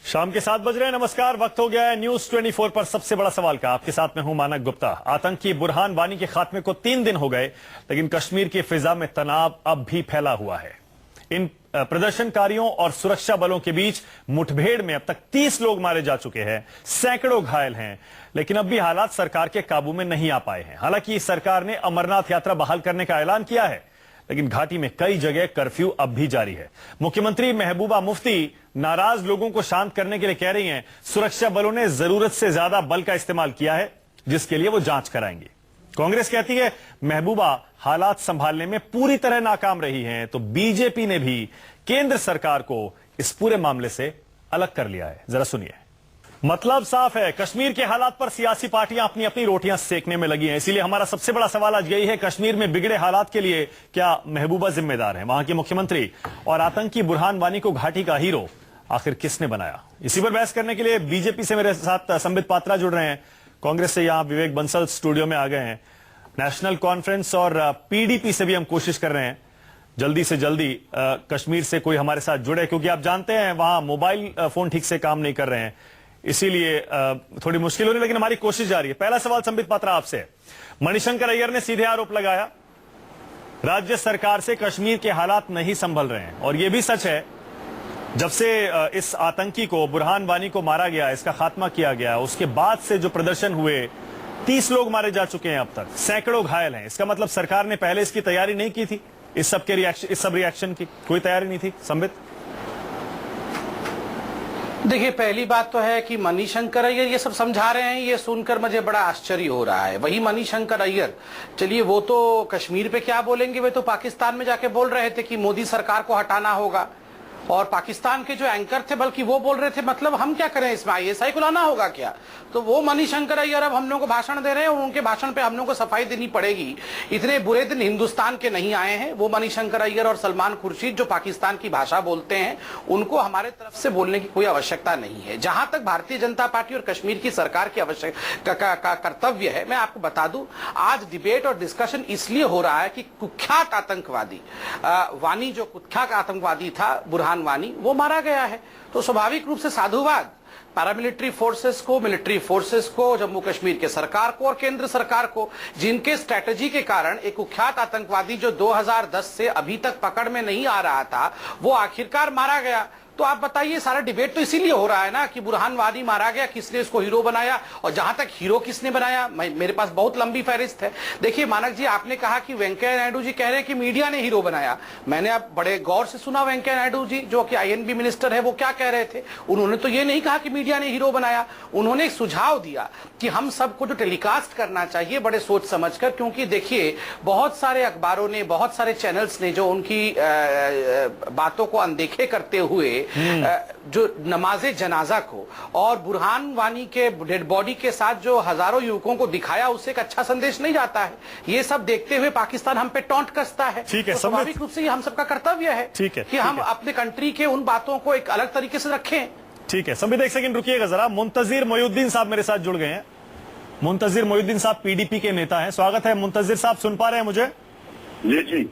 शाम के 7 बज रहे हैं। नमस्कार, वक्त हो गया है न्यूज 24 पर सबसे बड़ा सवाल का। आपके साथ मैं हूं मानक गुप्ता। आतंकी बुरहान वानी के खात्मे को 3 दिन हो गए, लेकिन कश्मीर की फिजा में तनाव अब भी फैला हुआ है। इन प्रदर्शनकारियों और सुरक्षा बलों के बीच मुठभेड़ में अब तक 30 लोग मारे जा चुके हैं, सैकड़ों घायल हैं, लेकिन अब भी हालात सरकार के काबू में नहीं आ पाए हैं। हालांकि सरकार ने अमरनाथ यात्रा बहाल करने का ऐलान किया है, लेकिन घाटी में कई जगह कर्फ्यू अब भी जारी है। मुख्यमंत्री महबूबा मुफ्ती नाराज लोगों को शांत करने के लिए कह रही हैं, सुरक्षा बलों ने जरूरत से ज्यादा बल का इस्तेमाल किया है, जिसके लिए वो जांच कराएंगी। कांग्रेस कहती है महबूबा हालात संभालने में पूरी तरह नाकाम रही हैं, तो बीजेपी ने भी केंद्र सरकार को इस पूरे मामले से अलग कर लिया है। जरा सुनिए। मतलब साफ है, कश्मीर के हालात पर सियासी पार्टियां अपनी अपनी रोटियां सेकने में लगी हैं। इसीलिए हमारा सबसे बड़ा सवाल आज यही है, कश्मीर में बिगड़े हालात के लिए क्या महबूबा जिम्मेदार है? वहां के मुख्यमंत्री और आतंकी बुरहान वानी को घाटी का हीरो आखिर किसने बनाया? इसी पर बहस करने के लिए बीजेपी से मेरे साथ संबित पात्रा जुड़ रहे हैं, कांग्रेस से यहां विवेक बंसल स्टूडियो में आ गए हैं, नेशनल कॉन्फ्रेंस और पीडीपी से भी हम कोशिश कर रहे हैं जल्दी से जल्दी कश्मीर से कोई हमारे साथ जुड़े, क्योंकि आप जानते हैं वहां मोबाइल फोन ठीक से काम नहीं कर रहे हैं, इसीलिए थोड़ी मुश्किल हो रही है, लेकिन हमारी कोशिश जारी है। पहला सवाल संबित पात्रा आपसे। मणिशंकर अय्यर ने सीधे आरोप लगाया राज्य सरकार से कश्मीर के हालात नहीं संभल रहे हैं, और यह भी सच है जब से इस आतंकी को बुरहान वानी को मारा गया, इसका खात्मा किया गया, उसके बाद से जो प्रदर्शन हुए 30 लोग मारे जा चुके हैं, अब तक सैकड़ों घायल हैं। इसका मतलब सरकार ने पहले इसकी तैयारी नहीं की थी, इस सब रिएक्शन की कोई तैयारी नहीं थी। संबित, देखिए, पहली बात तो है कि मणिशंकर अय्यर ये सब समझा रहे हैं, ये सुनकर मुझे बड़ा आश्चर्य हो रहा है। वही मणिशंकर अय्यर, चलिए वो तो कश्मीर पे क्या बोलेंगे, वे तो पाकिस्तान में जाके बोल रहे थे कि मोदी सरकार को हटाना होगा, और पाकिस्तान के जो एंकर थे बल्कि वो बोल रहे थे मतलब हम क्या करें, इसमें आईएसआई को लाना होगा क्या? तो वो मणिशंकर अय्यर अब हम लोगों को भाषण दे रहे हैं, और उनके भाषण पे हम लोगों को सफाई देनी पड़ेगी। इतने बुरे दिन हिंदुस्तान के नहीं आए हैं। वो मणिशंकर अय्यर और सलमान खुर्शीद जो पाकिस्तान की भाषा बोलते हैं, उनको हमारे तरफ से बोलने की कोई आवश्यकता नहीं है। जहां तक भारतीय जनता पार्टी और कश्मीर की सरकार की कर्तव्य है, मैं आपको बता दूं, आज डिबेट और डिस्कशन इसलिए हो रहा है कि कुख्यात आतंकवादी वानी, जो कुख्यात आतंकवादी था बुरहान वानी, वो मारा गया है। तो स्वाभाविक रूप से साधुवाद पैरामिलिट्री फोर्सेस को, मिलिट्री फोर्सेस को, जम्मू कश्मीर के सरकार को और केंद्र सरकार को, जिनके स्ट्रेटजी के कारण एक कुख्यात आतंकवादी जो 2010 से अभी तक पकड़ में नहीं आ रहा था, वो आखिरकार मारा गया। तो आप बताइए, सारा डिबेट तो इसीलिए हो रहा है ना कि बुरहान वानी मारा गया, किसने इसको हीरो बनाया, और जहां तक हीरो किसने बनाया, मेरे पास बहुत लंबी फहरिस्त है। देखिए मानक जी, आपने कहा कि वेंकैया नायडू जी कह रहे हैं कि मीडिया ने हीरो बनाया। मैंने अब बड़े गौर से सुना वेंकैया नायडू जी, जो कि आईएनबी मिनिस्टर है, वो क्या कह रहे थे। उन्होंने तो ये नहीं कहा कि मीडिया ने हीरो बनाया, उन्होंने एक सुझाव दिया कि हम सबको जो टेलीकास्ट करना चाहिए बड़े सोच समझकर, क्योंकि देखिए बहुत सारे अखबारों ने, बहुत सारे चैनल्स ने जो उनकी बातों को अनदेखे करते हुए जो नमाजे जनाजा को और बुरहान वानी के डेड बॉडी के साथ जो हजारों युवकों को दिखाया, उससे एक अच्छा संदेश नहीं जाता है। ये सब देखते हुए पाकिस्तान हम पे टॉन्ट कसता है। ठीक है, तो स्वाभाविक रूप से ये हम सबका कर्तव्य है कि हम अपने कंट्री के उन बातों को एक अलग तरीके से रखें। ठीक है संबित, एक सेकंड रुकिएगा जरा। मुंतजिर मोइनुद्दीन साहब मेरे साथ जुड़ गए हैं। मुंतजिर मोइनुद्दीन साहब पीडीपी के नेता हैं। स्वागत है मुंतजिर साहब, सुन पा रहे हैं मुझे? जी जी।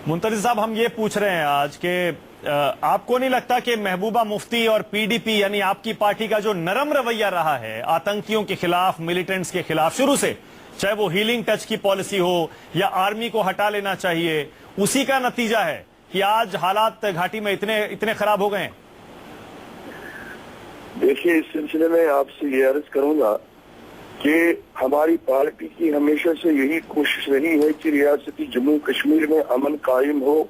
मुंतजिर साहब, हम ये पूछ रहे हैं आज के आपको नहीं लगता कि महबूबा मुफ्ती और पीडीपी यानी आपकी पार्टी का जो नरम रवैया रहा है आतंकियों के खिलाफ, मिलिटेंट्स के खिलाफ शुरू से, चाहे वो हीलिंग टच की पॉलिसी हो या आर्मी को हटा लेना चाहिए, उसी का नतीजा है कि आज हालात घाटी में इतने खराब हो गए हैं? देखिए, इस सिलसिले में आपसे ये अर्ज करूंगा कि हमारी पार्टी की हमेशा से यही कोशिश रही है कि रियासती जम्मू कश्मीर में अमन कायम हो,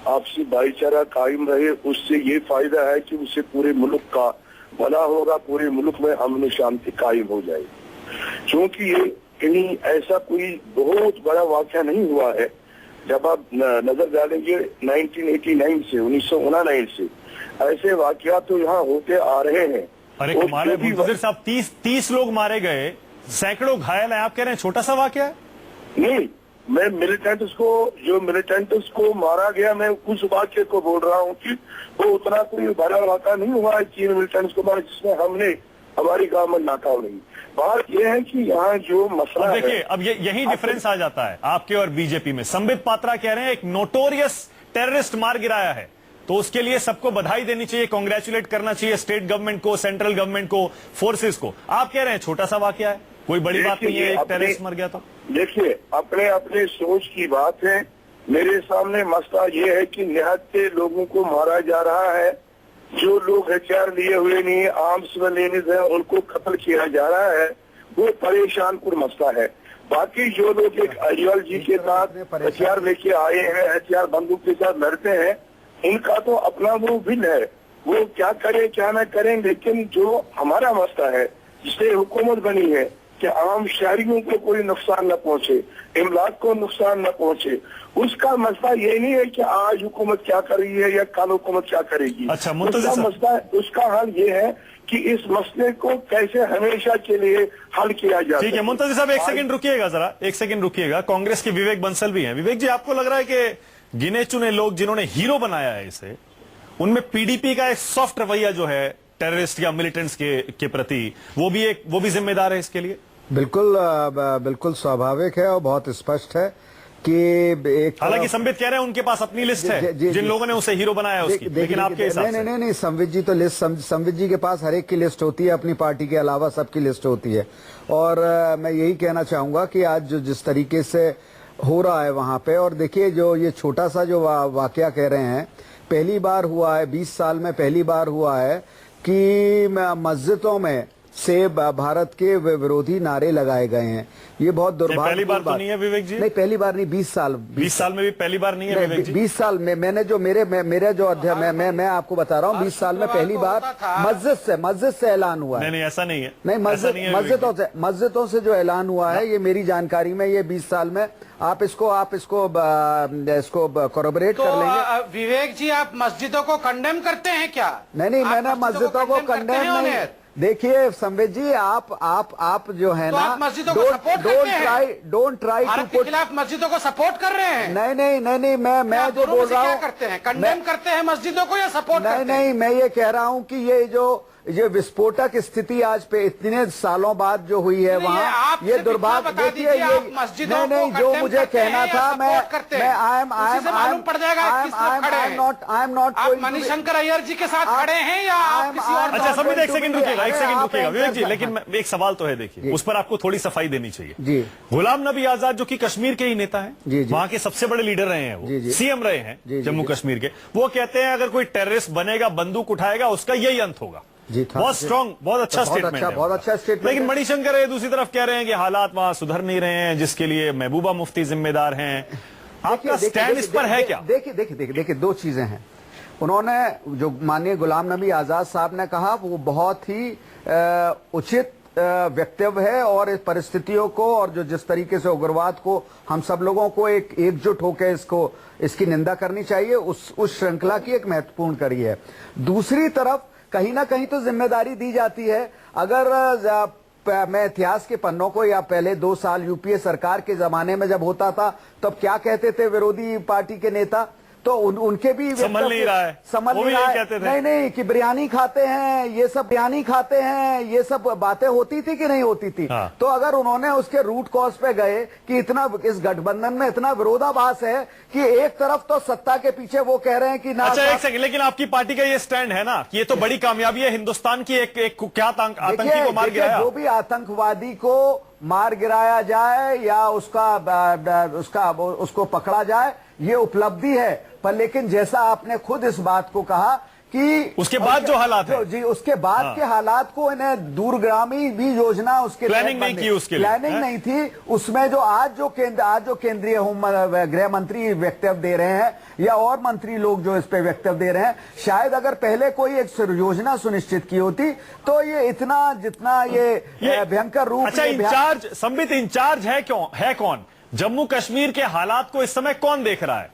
आपसी भाईचारा कायम रहे। उससे ये फायदा है कि उससे पूरे मुल्क का भला होगा, पूरे मुल्क में अमन शांति कायम हो जाए। क्योंकि ये कहीं ऐसा कोई बहुत बड़ा वाक़या नहीं हुआ है। जब आप नजर डालेंगे 1989 से 1999 से ऐसे वाक़यात तो यहाँ होते आ रहे हैं। अरे कमाल है मुंतजिर साहब, 30 लोग मारे गए, सैकड़ों घायल हैं, आप कह रहे हैं छोटा सा वाक़या है? नहीं, मैं मिलिटेंट्स को मारा गया, मैं उस वाक्य को बोल रहा हूँ कि वो उतना कोई बड़ा वाक़ा नहीं हुआ है चीन मिलिटेंट्स को मारा जिसमें हमारी गवर्नमेंट नाकाम रही। बात यह है कि यहाँ जो मसला है, देखिए अब यही डिफरेंस आ जाता है आपके और बीजेपी में। संबित पात्रा कह रहे हैं एक नोटोरियस टेररिस्ट मार गिराया है, तो उसके लिए सबको बधाई देनी चाहिए, कांग्रेचुलेट करना चाहिए स्टेट गवर्नमेंट को, सेंट्रल गवर्नमेंट को, फोर्सेस को। आप कह रहे हैं छोटा सा वाकया है, कोई बड़ी बात नहीं है, एक टेररिस्ट मर गया तो। देखिए, अपने अपने सोच की बात है। मेरे सामने मसला ये है कि निहत्थे लोगों को मारा जा रहा है, जो लोग हथियार लिए हुए नहीं, आर्म्स में लेने से उनको कत्ल किया जा रहा है, वो परेशान कुन मसला है। बाकी जो लोग एक आइडियोलॉजी के साथ हथियार लेके आए हैं, हथियार बंदूक के साथ लड़ते हैं, इनका तो अपना वो विल है, वो क्या करें क्या न करें। लेकिन जो हमारा मसला है, जिससे हुकूमत बनी है कि आम शहरियों को कोई नुकसान न पहुंचे, इमलाक को नुकसान न पहुंचे, उसका मसला ये नहीं है कि आज हुकूमत क्या कर रही है या कल हुकूमत क्या करेगी। अच्छा, उसका मसला, उसका हल ये है कि इस मसले को कैसे हमेशा के लिए हल किया जाए। ठीक है मुंतजिर साहब, एक सेकंड रुकिएगा, जरा एक सेकंड रुकिएगा। कांग्रेस के विवेक बंसल भी हैं। विवेक जी, आपको लग रहा है कि गिने चुने लोग जिन्होंने हीरो बनाया है इसे, उनमें पीडीपी का एक सॉफ्ट रवैया जो है टेररिस्ट या मिलिटेंट्स के प्रति, वो भी जिम्मेदार है इसके लिए? बिल्कुल स्वाभाविक है और बहुत स्पष्ट है कि एक, हालांकि संबित कह रहे हैं उनके पास अपनी लिस्ट है जिन लोगों ने उसे हीरो बनाया उसकी, लेकिन आपके हिसाब से? नहीं, संबित जी तो लिस्ट, संबित जी के पास हर एक की लिस्ट होती है, अपनी पार्टी के अलावा सबकी लिस्ट होती है। और मैं यही कहना चाहूंगा कि आज जो जिस तरीके से हो रहा है वहां पे, और देखिए जो ये छोटा सा जो वाकया कह रहे हैं, पहली बार हुआ है 20 साल में, पहली बार हुआ है कि मस्जिदों में से भारत के विरोधी नारे लगाए गए हैं। ये बहुत दुर्भाग्य। पहली बार तो नहीं है विवेक जी? नहीं, पहली बार नहीं, 20 साल 20 साल में भी पहली बार नहीं है विवेक जी? 20 साल में मैंने जो मेरे जो अध्ययन मैं आपको बता रहा हूँ, 20 साल में पहली बार मस्जिद से ऐलान हुआ है। नहीं, ऐसा नहीं है। नहीं, मस्जिदों से जो ऐलान हुआ है, ये मेरी जानकारी में, ये 20 साल में, आप इसको कोरबोरेट कर लेंगे। विवेक जी, आप मस्जिदों को कंडेम करते हैं क्या? नहीं, मैंने मस्जिदों को कंडेम नहीं। देखिए संबित जी, आप जो है तो ना, आप मस्जिदों को सपोर्ट करते हैं? डोंट ट्राई भारत के खिलाफ मस्जिदों को सपोर्ट कर रहे हैं? नहीं, मैं जो बोल रहा हूँ, करते हैं, कंडेम करते हैं मस्जिदों को या सपोर्ट करते हैं? नहीं, मैं ये कह रहा हूँ कि ये विस्फोटक स्थिति आज पे इतने सालों बाद जो हुई है वहाँ, ये दुर्भाग्य। देखिए, ये नहीं, जो मुझे कहना था, मैं I am not Manishankar Aiyar ji के साथ खड़े हैं या आप किसी और? अच्छा संबित, एक सेकंड रुकिएगा विवेक जी, लेकिन एक सवाल तो है, देखिए उस पर आपको थोड़ी सफाई देनी चाहिए जी। गुलाम नबी आजाद जो कि कश्मीर के ही नेता हैं, वहां के सबसे बड़े लीडर रहे हैं, वो सीएम रहे हैं जम्मू कश्मीर के, वो कहते हैं अगर कोई टेररिस्ट बनेगा, बंदूक उठाएगा, उसका यही अंत होगा। बहुत स्ट्रॉन्ग, बहुत अच्छा स्टेटमेंट है, बहुत अच्छा स्टेटमेंट। लेकिन मणिशंकर ये दूसरी तरफ कह रहे हैं कि हालात वहां सुधर नहीं रहे हैं, जिसके लिए महबूबा मुफ्ती जिम्मेदार हैं। आपका स्टैंड इस पर है क्या? देखिए, दो चीजें हैं। उन्होंने जो माननीय गुलाम नबी आजाद साहब ने कहा, वो बहुत ही उचित वक्तव्य है, और इस परिस्थितियों को, और जो जिस तरीके से उग्रवाद को हम सब लोगों को एकजुट होकर इसकी निंदा करनी चाहिए, उस श्रृंखला की एक महत्वपूर्ण कड़ी है। दूसरी तरफ कहीं ना कहीं तो जिम्मेदारी दी जाती है। अगर मैं इतिहास के पन्नों को, या पहले 2 साल यूपीए सरकार के जमाने में जब होता था, तब क्या कहते थे विरोधी पार्टी के नेता, तो उनके भी समझ नहीं रहा है, नहीं कि बिरयानी खाते हैं, ये सब बिरयानी खाते हैं, ये सब बातें होती थी कि नहीं होती थी? हाँ। तो अगर उन्होंने उसके रूट कॉज पे गए कि इतना इस गठबंधन में इतना विरोधाभास है कि एक तरफ तो सत्ता के पीछे वो कह रहे हैं कि ना। अच्छा, एक सेकंड, लेकिन आपकी पार्टी का ये स्टैंड है ना कि ये तो बड़ी कामयाबी है, हिंदुस्तान की एक कुख्यात आतंकी को मार गिराया। जो भी आतंकवादी को मार गिराया जाए या उसको पकड़ा जाए, ये उपलब्धि है। पर लेकिन जैसा आपने खुद इस बात को कहा कि उसके बाद जो हालात है, जी, उसके बाद के हालात को, इन्हें दूरगामी भी योजना उसके प्लानिंग नहीं की, उसके लिए प्लानिंग नहीं थी। उसमें जो आज जो केंद्रीय गृह मंत्री वक्तव्य दे रहे हैं, या और मंत्री लोग जो इस पे वक्तव्य दे रहे हैं, शायद अगर पहले कोई एक योजना सुनिश्चित की होती तो ये इतना जितना ये भयंकर रूप। अच्छा, इंचार्ज संबित, इंचार्ज है कौन? जम्मू कश्मीर के हालात को इस समय कौन देख रहा है?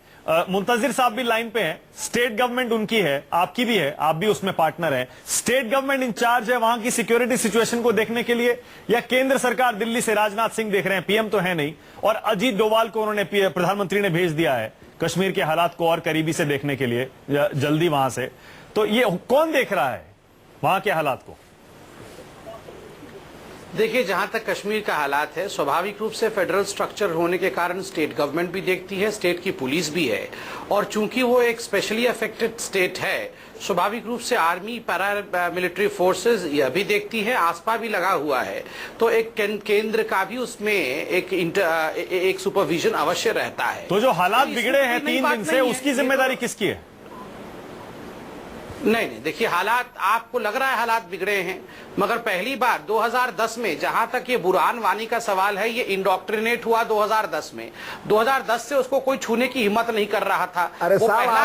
मुंतजिर साहब भी लाइन पे हैं, स्टेट गवर्नमेंट उनकी है, आपकी भी है, आप भी उसमें पार्टनर हैं। स्टेट गवर्नमेंट इंचार्ज है वहां की सिक्योरिटी सिचुएशन को देखने के लिए, या केंद्र सरकार दिल्ली से राजनाथ सिंह देख रहे हैं? पीएम तो है नहीं, और अजीत डोभाल को उन्होंने प्रधानमंत्री ने भेज दिया है कश्मीर के हालात को और करीबी से देखने के लिए, जल्दी वहां से। तो ये कौन देख रहा है वहां के हालात को? देखिए, जहां तक कश्मीर का हालात है, स्वाभाविक रूप से फेडरल स्ट्रक्चर होने के कारण स्टेट गवर्नमेंट भी देखती है, स्टेट की पुलिस भी है, और चूंकि वो एक स्पेशली अफेक्टेड स्टेट है, स्वाभाविक रूप से आर्मी, पैरा मिलिट्री फोर्सेस यह भी देखती है, आसपा भी लगा हुआ है, तो एक केंद्र का भी उसमें एक सुपरविजन अवश्य रहता है। तो जो हालात तो बिगड़े हैं नई 3 बात दिन से, नहीं है। उसकी ये तो- जिम्मेदारी किसकी है? नहीं, देखिए, हालात आपको लग रहा है हालात बिगड़े हैं, मगर पहली बार 2010 में, जहां तक ये बुरहान वानी का सवाल है, ये इंडोक्ट्रिनेट हुआ 2010 में। 2010 से उसको कोई छूने की हिम्मत नहीं कर रहा था। अरे वो साहब, पहला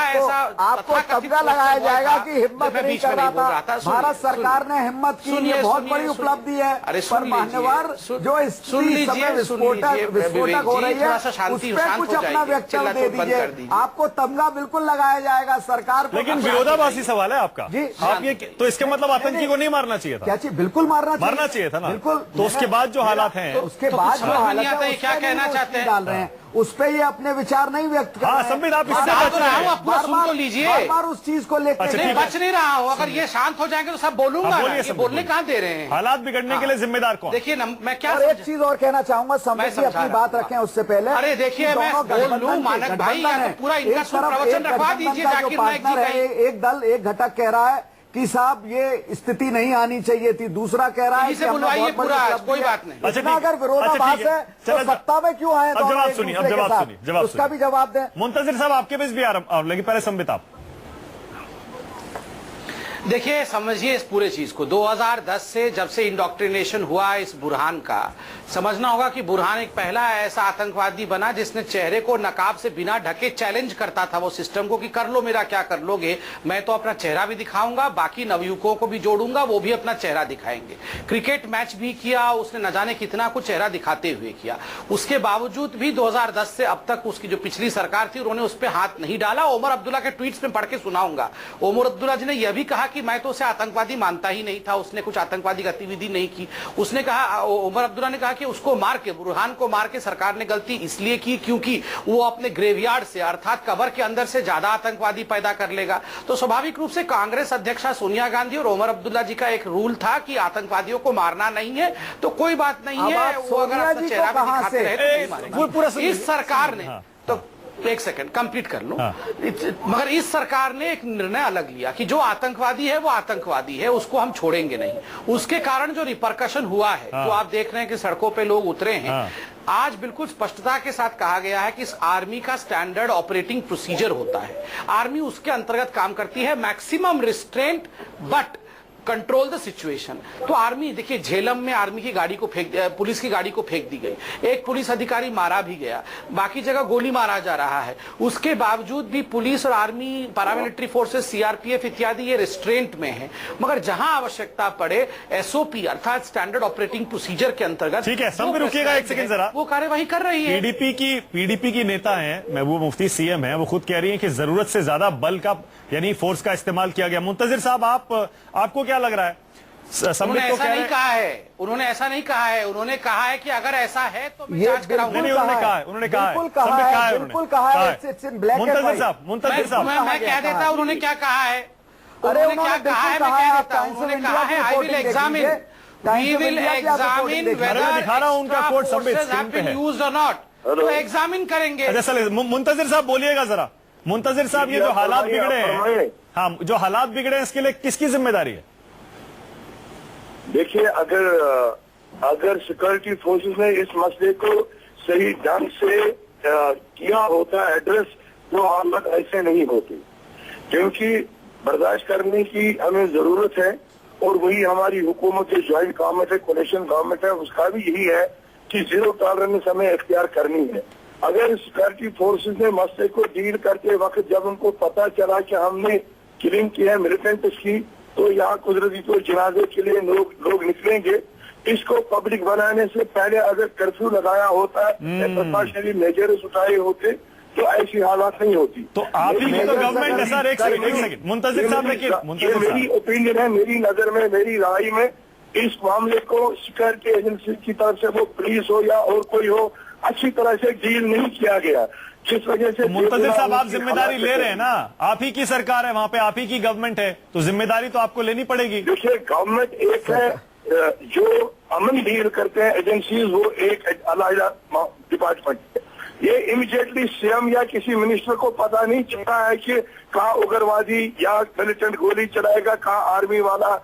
आपको तथाकथित तमगा लगाया सोशल जाएगा था, कि हिम्मत मैं नहीं बीच कर में रहा नहीं बोल रहा था। था। सुनिए, भारत सरकार सुनिए। ने हिम्मत की, सुनिए, ये बहुत सुनिए, बड़ी सुनिए। उपलब्धि है। अरे पर सुन मान्यवर लीजिए, जो सुन इस समय लीजिए, विस्फोटक हो रही है, थोड़ा सा उस शांति पर शांत कुछ हो अपना जाइए, वक्तव्य दे चिल्ला-चोट बंद दीजिए। कर दीजिए। आपको तमगा बिल्कुल लगाया जाएगा सरकार को। लेकिन विरोधाभासी सवाल है आपका। जी। आप ये, तो इसके मतलब आतंकी को नहीं मारना चाहिए था? क्या चाहिए? बिल्कुल मारना चाहिए था ना। बिल्कुल। तो उसके बाद जो हालात हैं, उसके तो बाद कुछ जो समझ में हालत नहीं आता है, ये क्या उस पे कहना नहीं चाहते हैं? डाल रहे हैं, उस पे ये अपने विचार नहीं व्यक्त कर हाँ, रहे हैं। संबित आप इससे बात बच तो रहे रहा हूं, हैं। आप पूरा सुन तो लीजिए। बार-बार उस चीज को लेकर अच्छा, नहीं, ठीक है। बच नहीं रहा हूं। अगर ये शांत हो जाएंगे तो सब बोलूंगा आप ना। बोलिए, ये सब बोलने बोलिए। कहाँ दे रहे हैं? हालात बिगड़ने के लिए जिम्मेदार कौन? देखिए ना, मैं क्या और एक समझा? चीज और कहना चाहूंगा, संबित जी समझा अपनी रहा बात हूं। रखें उससे पहले। अरे देखिए, कि मैं दोनों बोल लूं, गठबंधन मानक के भाई, या गठबंधन तो है। पूरा इनका एक तरफ प्रवचन एक रखवा गठबंधन दीजिए, का जो जाकिर नाइक जी पार्टनर का है, ही। एक दल, एक घटक कह रहा है कि साहब ये स्थिति नहीं आनी चाहिए थी, दूसरा कह रहा है इसे कि हमने बुलवाइए बहुत बड़ी पूरा, उपलब्धि कोई है। बात नहीं। अच्छा, इतना ठीक है। अगर विरोधाभास अच्छा, ठीक है। है चलो, तो सत्ता में क्यों आए अब दोनों जवाब एक सुनिए, दूसरे अब के जवाब साथ? सुनिए, जवाब उसका सुनिए। भी जवाब दें। मुंतजिर साहब, आपके बीच भी आ रहा हूं, लेकिन पहले संबित आप। देखिए, समझिए इस पूरे चीज को। 2010 से जब से इंडोक्ट्रिनेशन हुआ इस बुरहान का, समझना होगा कि बुरहान एक पहला ऐसा आतंकवादी बना जिसने चेहरे को नकाब से बिना ढके चैलेंज करता था वो सिस्टम को कि कर लो, मेरा क्या कर लोगे, मैं तो अपना चेहरा भी दिखाऊंगा, बाकी नवयुवकों को भी जोड़ूंगा, वो भी अपना चेहरा दिखाएंगे। क्रिकेट मैच भी किया उसने, न जाने कितना कुछ चेहरा दिखाते हुए किया। उसके बावजूद भी 2010 से अब तक उसकी जो पिछली सरकार थी उन्होंने उस पर हाथ नहीं डाला। ओमर अब्दुल्ला के ट्वीट्स में पढ़ के सुनाऊंगा। ओमर अब्दुल्ला जी ने यह भी कहा कि मैं तो उसे आतंकवादी मानता ही नहीं था, उसने कुछ आतंकवादी गतिविधि नहीं की। उसने कहा, ओमर अब्दुल्ला ने कहा कि उसको मार के, बुरहान को मार के सरकार ने गलती इसलिए की क्योंकि वो अपने ग्रेवयार्ड से, अर्थात कब्र के अंदर से ज्यादा आतंकवादी पैदा कर लेगा। तो स्वाभाविक रूप से कांग्रेस अध्यक्षा सोनिया गांधी और ओमर अब्दुल्ला जी का एक रूल था कि आतंकवादियों को मारना नहीं है, तो कोई बात नहीं है, वो अगर अपना चेहरा भी दिखाते रहे तो नहीं मारेंगे। इस सरकार ने तो एक सेकंड कंप्लीट कर लूं। मगर इस सरकार ने एक निर्णय अलग लिया कि जो आतंकवादी है वो आतंकवादी है, उसको हम छोड़ेंगे नहीं। उसके कारण जो रिपरकशन हुआ है, तो आप देख रहे हैं कि सड़कों पे लोग उतरे हैं। आज बिल्कुल स्पष्टता के साथ कहा गया है कि इस आर्मी का स्टैंडर्ड ऑपरेटिंग प्रोसीजर होता है। आर्मी उसके अंतर्गत काम करती है, maximum restraint but control the situation. तो आर्मी, देखिए, झेलम में आर्मी की गाड़ी को पुलिस की गाड़ी को फेंक दी गई, एक पुलिस अधिकारी मारा भी गया, बाकी जगह गोली मारा जा रहा है। उसके बावजूद भी पुलिस और आर्मी, पैरामिलिट्री फोर्सेस, सीआरपीएफ इत्यादि ये रिस्ट्रेंट में है। मगर जहां आवश्यकता पड़े एसओपी अर्थात स्टैंडर्ड ऑपरेटिंग प्रोसीजर के अंतर्गत, ठीक है, संबित रुकिएगा एक सेकंड जरा, वो कार्यवाही कर रही है। पीडीपी की नेता हैं, महबूबा मुफ्ती सीएम है, वो खुद कह रही है कि जरूरत से ज्यादा बल का यानी फोर्स का इस्तेमाल किया गया। मुंतजिर साहब, आपको क्या लग रहा है? उन्होंने ऐसा नहीं कहा है, उन्होंने ऐसा नहीं कहा है। उन्होंने कहा है कि अगर ऐसा है तो मैं जांच कराऊंगा। नहीं, उन्होंने कहा है, उन्होंने कहा है, बिल्कुल कहा है, बिल्कुल कहा है। मुंतजिर साहब, मैं कह देता उन्होंने क्या कहा है। अरे उन्होंने क्या कहा है, मैं कह देता हूं। उन्होंने कहा है, I will examine, we will examine whether दिखा रहा हूं उनका कोड संबित स्क्रीन पे है, यूज्ड और नॉट, तो एग्जामिन करेंगे। अच्छा चलिए, मुंतजिर साहब बोलिएगा जरा। मुंतजिर साहब, ये जो हालात बिगड़े हैं, हाँ, जो हालात बिगड़े हैं, इसके लिए किसकी जिम्मेदारी है? देखिए, अगर सिक्योरिटी फोर्सेस ने इस मसले को सही ढंग से किया होता एड्रेस, तो हालात ऐसे नहीं होते। क्योंकि बर्दाश्त करने की हमें जरूरत है, और वही हमारी हुकूमत है, ज्वाइंट गवर्नमेंट है, कोलिशन गवर्नमेंट है, उसका भी यही है कि जीरो टॉलरेंस हमें इख्तियार करनी है। अगर सिक्योरिटी फोर्सेस ने मसले को डील करते वक्त जब उनको पता चला कि हमने किलिंग की है मिलिटेंट्स की, तो यहाँ कुदरती तो जनाजे के लिए लोग निकलेंगे। इसको पब्लिक बनाने से पहले अगर कर्फ्यू लगाया होता है, प्रिकॉशनरी मेजर्स उठाए होते, तो ऐसी हालात नहीं होती। तो आप ही की तो गवर्नमेंट है सर। एक सेकंड मुंतजिर साहब, ये मेरी ओपिनियन है, मेरी नजर में, मेरी राय में, इस मामले को सिक्योरिटी एजेंसी की तरफ से, वो पुलिस हो या और कोई हो, अच्छी तरह से डील नहीं किया गया, जिस वजह से। मुंतजिर साहब, आप जिम्मेदारी ले रहे हैं ना, आप ही की सरकार है वहां पे, आप ही की गवर्नमेंट है, तो जिम्मेदारी तो आपको लेनी पड़ेगी। देखिए, गवर्नमेंट एक है जो अमन डील करते हैं एजेंसीज, वो एक अलग डिपार्टमेंट है। ये इमीडिएटली सीएम या किसी मिनिस्टर को पता नहीं चलता है कि कहाँ उग्रवादी या मिलिटेंट गोली चलाएगा, कहाँ आर्मी वाला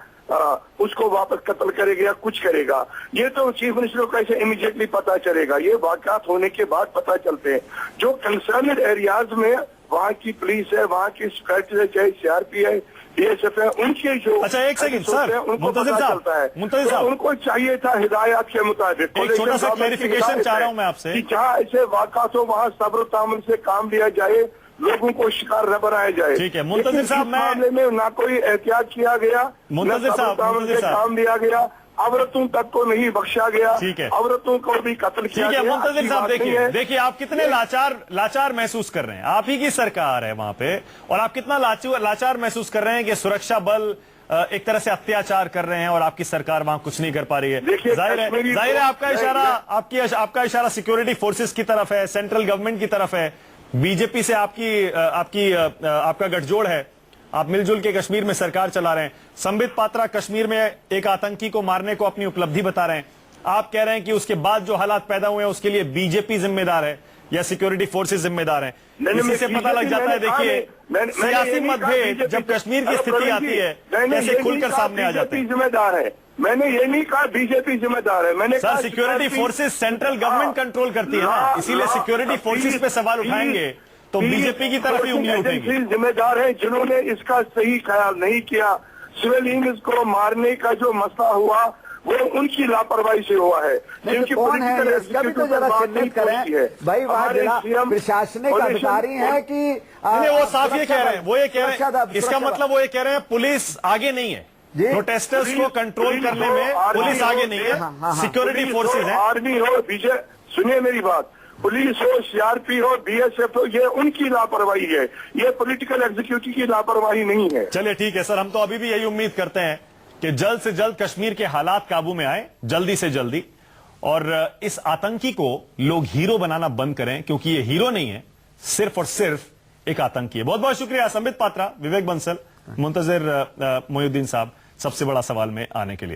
उसको वापस कत्ल करेगा या कुछ करेगा। ये तो चीफ मिनिस्टर को कैसे इमीडिएटली पता चलेगा? ये वाकयात होने के बाद पता चलते हैं। जो कंसर्न एरियाज में वहाँ की पुलिस है, वहाँ की सिक्योरिटी है, चाहे सीआरपी है, बीएसएफ है, उनके जो अच्छा एक सेकंड सर, उनको पता चलता है। मुंतजिर साहब, उनको चाहिए था हिदायत के मुताबिक। एक छोटा सा क्लैरिफिकेशन चाह रहा हूं मैं आपसे कि जहाँ ऐसे वाकयात हो वहाँ सब्र तामल से काम लिया जाए, लोगों को शिकार न बनाया जाए। ठीक है मुंतजिर साहब, मैं मामले में ना कोई एहतियात किया गया, मुंतजिर साहब काम लिया गया, औरतों तक को नहीं बख्शा गया, ठीक है, औरतों को भी कत्ल किया गया। ठीक है मुंतजिर साहब देखिए आप कितने लाचार महसूस कर रहे हैं। आप ही की सरकार है वहां पे, और आप कितना लाचार महसूस कर रहे हैं कि सुरक्षा बल एक तरह से अत्याचार कर रहे हैं और आपकी सरकार वहां कुछ नहीं कर पा रही है। जाहिर है आपका इशारा सिक्योरिटी फोर्सेस की तरफ है, सेंट्रल गवर्नमेंट की तरफ है, बीजेपी से आपका गठजोड़ है, आप मिलजुल के कश्मीर में सरकार चला रहे हैं। संबित पात्रा कश्मीर में एक आतंकी को मारने को अपनी उपलब्धि बता रहे हैं। आप कह रहे हैं कि उसके बाद जो हालात पैदा हुए हैं उसके लिए बीजेपी जिम्मेदार है या सिक्योरिटी फोर्सेस जिम्मेदार हैं। इसी से पता लग जाता है। देखिए सियासी मतभेद जब कश्मीर की स्थिति आती है कैसे खुलकर सामने आ जाते हैं। जिम्मेदार है, मैंने ये नहीं कहा बीजेपी जिम्मेदार है। मैंने sir security forces central government control करती है ना, इसीलिए सिक्योरिटी फोर्सेस पे सवाल उठाएंगे तो बीजेपी की तरफ ही उंगली उठेगी। जिम्मेदार है जिन्होंने इसका सही ख्याल नहीं किया। सिविलियंस को मारने का जो मसला हुआ वो उनकी लापरवाही से हुआ है। जिनकी कौन है इसका भी तो जरा चिन्हित करें भाई। वहाँ जिला प्रशासनिक अधिकारी हैं कि वो साफ ये कह रहे हैं, वो ये कह रहे हैं, इसका मतलब वो ये कह रहे हैं पुलिस आगे नहीं है, प्रोटेस्टर्स को कंट्रोल करने में पुलिस आगे नहीं है, सिक्योरिटी फोर्सेज है। आर्मी हो, बीजे सुनिए मेरी बात, पुलिस हो, सीआरपी हो, बीएसएफ हो, ये उनकी लापरवाही है, ये पॉलिटिकल एग्जीक्यूटिव की लापरवाही नहीं है। चलिए ठीक है सर, हम तो अभी भी यही उम्मीद करते हैं कि जल्द से जल्द कश्मीर के हालात काबू में आए, जल्दी से जल्दी, और इस आतंकी को लोग हीरो बनाना बंद करें, क्योंकि ये हीरो नहीं है, सिर्फ और सिर्फ एक आतंकी है। बहुत बहुत शुक्रिया संबित पात्रा, विवेक बंसल, मुंतजिर मोइनुद्दीन साहब, सबसे बड़ा सवाल में आने के लिए।